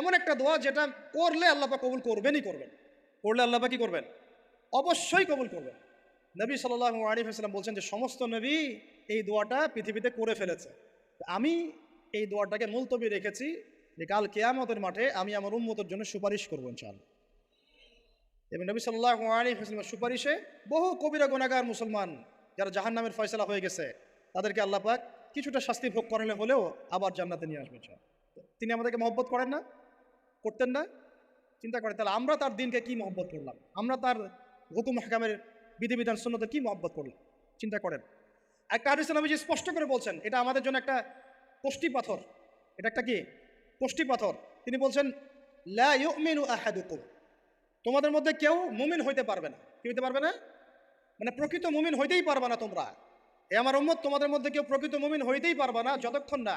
এমন একটা দোয়া যেটা করলে আল্লাহ পাক কবুল করবেনই করবেন। করলে আল্লাহ পাক কি করবেন? অবশ্যই কবুল করবেন। নবী সাল্লাল্লাহু আলাইহি ওয়াসাল্লাম বলছেন যে সমস্ত নবী এই দোয়াটা পৃথিবীতে করে ফেলেছে। আমি এই দোয়াটাকে মুলতবি রেখেছি যে কাল কিয়ামতের মাঠে আমি আমার উম্মতের জন্য সুপারিশ করবো ইনশাআল্লাহ। এবং নবী সাল্লাল্লাহু আলাইহি ওয়াসাল্লামের সুপারিশে বহু কবিরা গুনাহগার মুসলমান যারা জাহান্নামের ফয়সালা হয়ে গেছে তাদেরকে আল্লাহ পাক কিছুটা শাস্তি ভোগ করালে হলেও আবার জান্নাতে নিয়ে আসবেন ইনশাআল্লাহ। তিনি আমাদেরকে মহব্বত করেন না? করতেন না? চিন্তা করেন তাহলে আমরা তার দিনকে কি মহব্বত করলাম, আমরা তার হুকুম হাকামের বিধিবিধান সুন্নতের কি মহব্বত করলাম, চিন্তা করেন। একটা হাদিসে নবীজি স্পষ্ট করে বলছেন এটা আমাদের জন্য একটা কষ্টি পাথর। এটা একটা কি কষ্টি পাথর। তিনি বলছেন লা ইউমিনু আহাদুকুম, তোমাদের মধ্যে কেউ মুমিন হইতে পারবে না। কি হইতে পারবে না? মানে প্রকৃত মুমিন হইতেই পারবে না তোমরা। এ আমার উম্মত, তোমাদের মধ্যে কেউ প্রকৃত মুমিন হইতেই পারবে না যতক্ষণ না